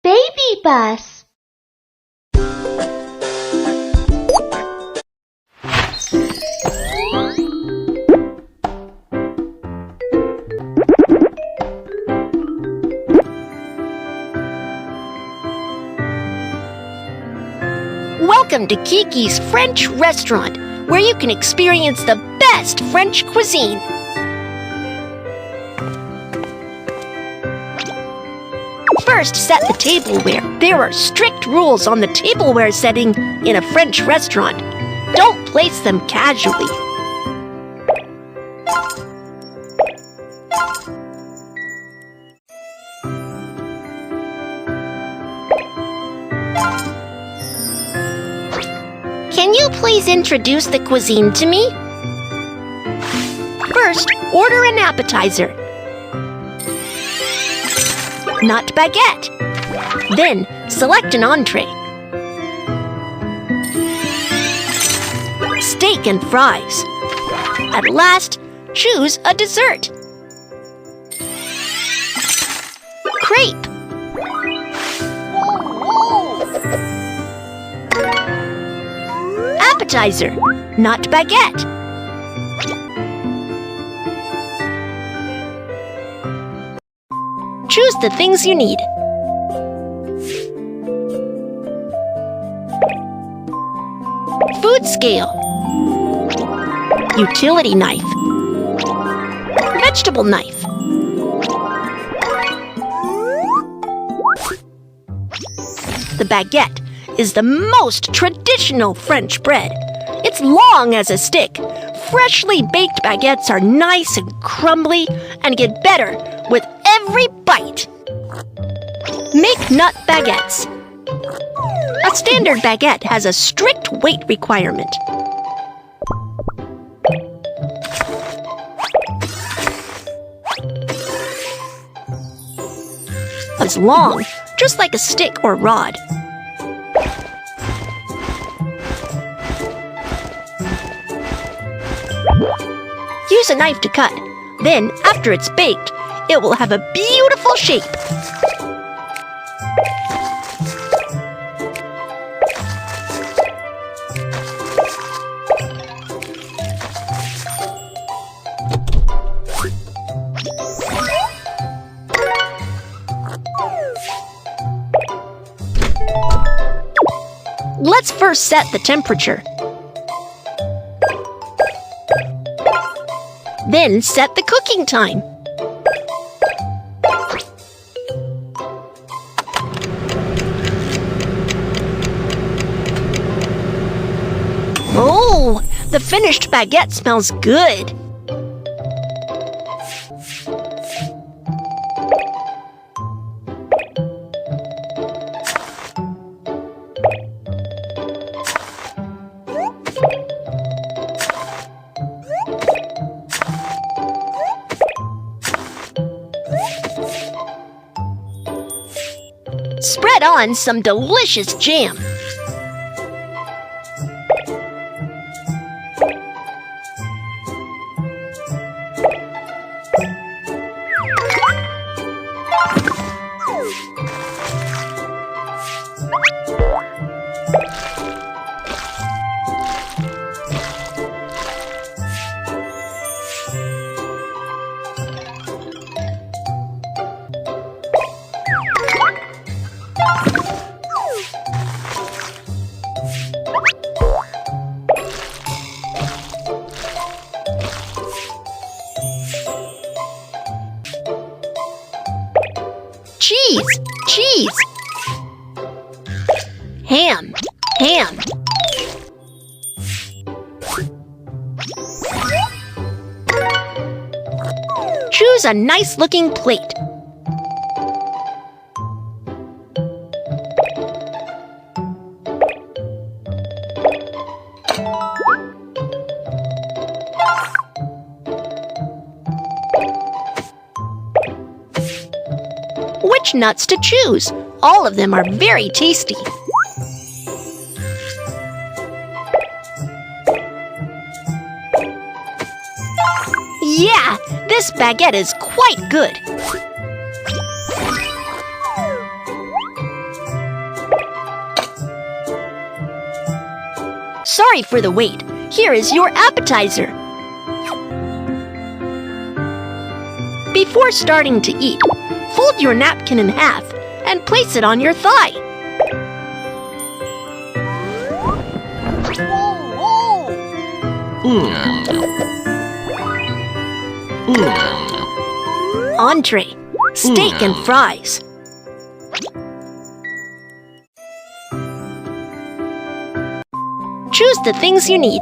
BabyBus. Welcome to Kiki's French Restaurant, where you can experience the best French cuisine. First, set the tableware. There are strict rules on the tableware setting in a French restaurant. Don't place them casually. Can you please introduce the cuisine to me? First, order an appetizer. Nut Baguette. Then, select an entree. Steak and fries. At last, choose a dessert. Crepe. Appetizer, Nut Baguette. Choose the things you need. Food scale. Utility knife. Vegetable knife. The baguette is the most traditional French bread. It's long as a stick. Freshly baked baguettes are nice and crumbly and get better with every bite. Make nut baguettes. A standard baguette has a strict weight requirement. It's long, just like a stick or rod. Use a knife to cut. Then, after it's baked, it will have a beautiful shape. Let's first set the temperature. Then set the cooking time. Oh, the finished baguette smells good. Spread on some delicious jam. Cheese, cheese. Ham, ham. Choose a nice-looking plate. Which nuts to choose? All of them are very tasty. Yeah, This baguette is quite good. Sorry for the wait. Here is your appetizer. Before starting to eat, fold your napkin in half and place it on your thigh. Entree, steak and fries. Choose the things you need.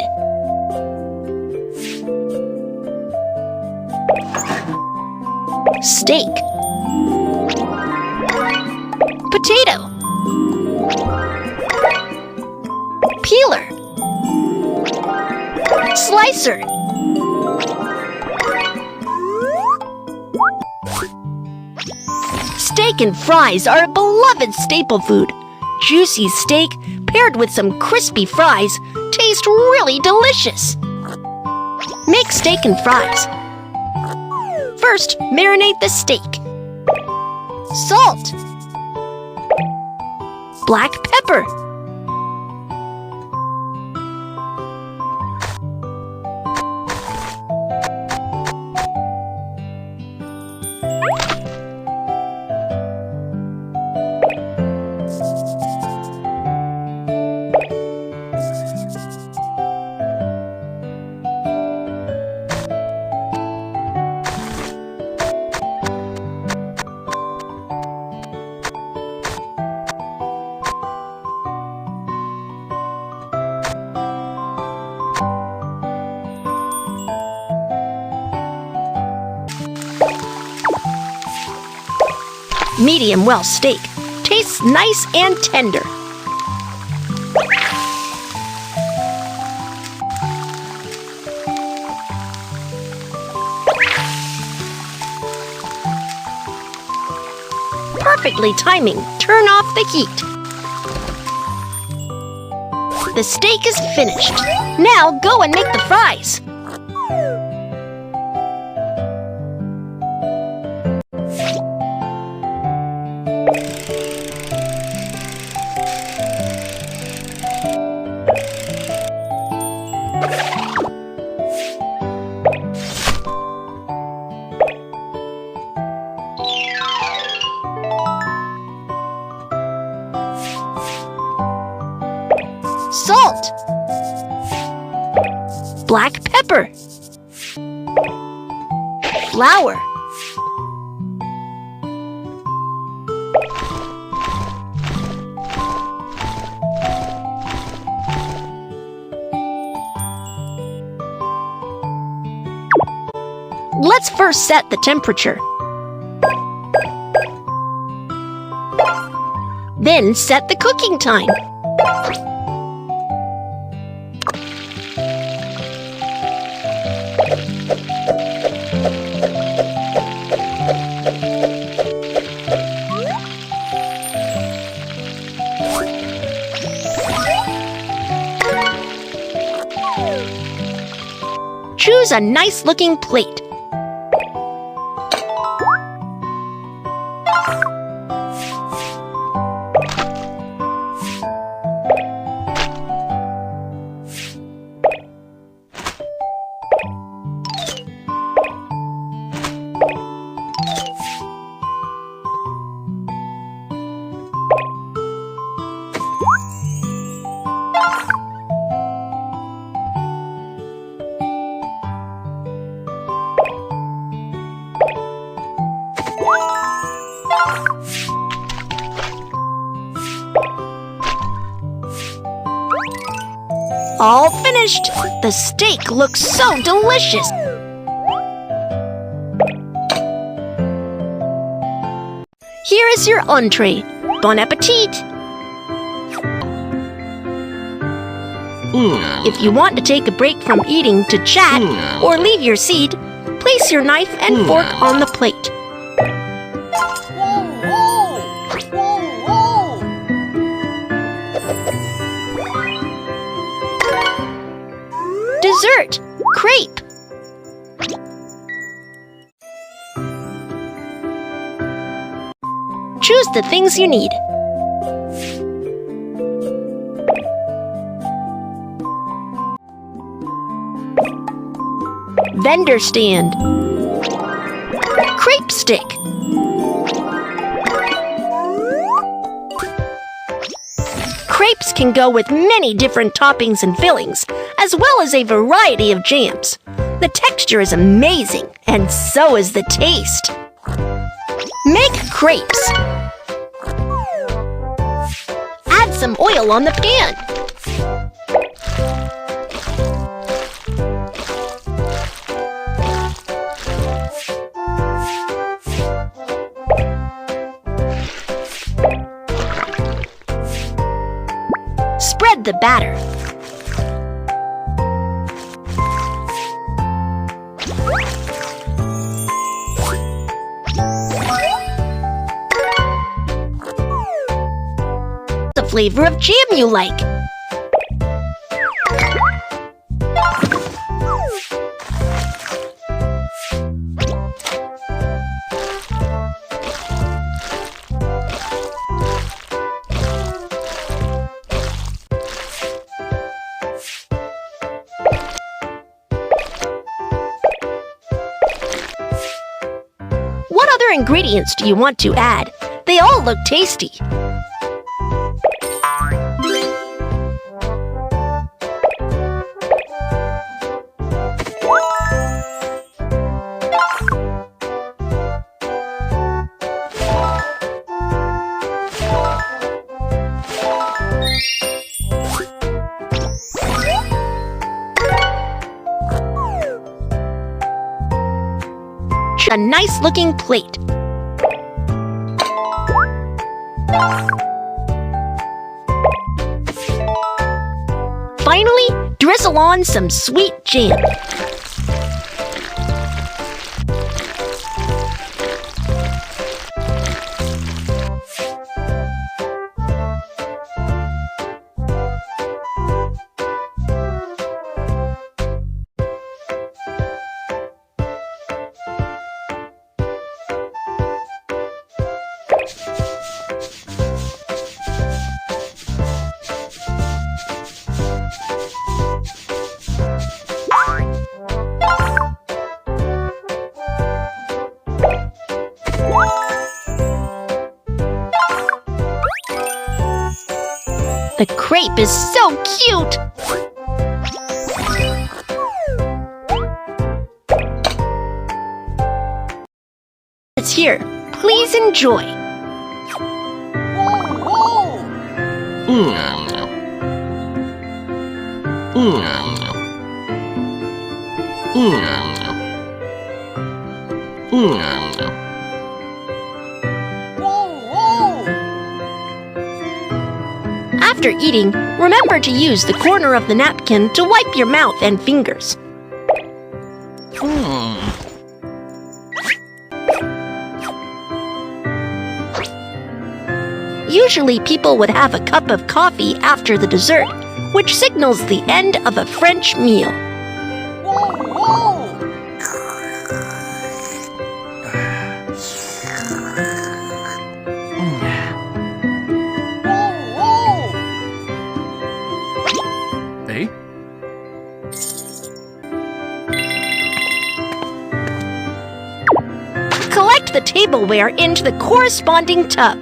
Steak, potato, peeler, slicer, steak and fries are a beloved staple food. Juicy steak paired with some crispy fries taste really delicious. Make steak and fries. First, marinate the steak. Salt, black pepper, medium well steak. Tastes nice and tender. Perfectly timing. Turn off the heat. The steak is finished. Now go and make the fries. Salt, black pepper, flour, let's first set the temperature. Then set the cooking time. Choose a nice-looking plate. All finished! The steak looks so delicious! Here is your entree. Bon appetit! If you want to take a break from eating to chat or leave your seat, place your knife and fork on the plate. Dessert, crepe. Choose the things you need. Vendor stand. Crepe stick. Crepes can go with many different toppings and fillings, as well as a variety of jams. The texture is amazing, and so is the taste. Make crepes. Add some oil on the pan. Spread the batter. The flavor of jam you like. What other ingredients do you want to add? They all look tasty. A nice-looking plate. Finally, drizzle on some sweet jam. The crepe is so cute! It's here. Please enjoy. After eating, remember to use the corner of the napkin to wipe your mouth and fingers. Usually people would have a cup of coffee after the dessert, which signals the end of a French meal. Collect the tableware into the corresponding tub.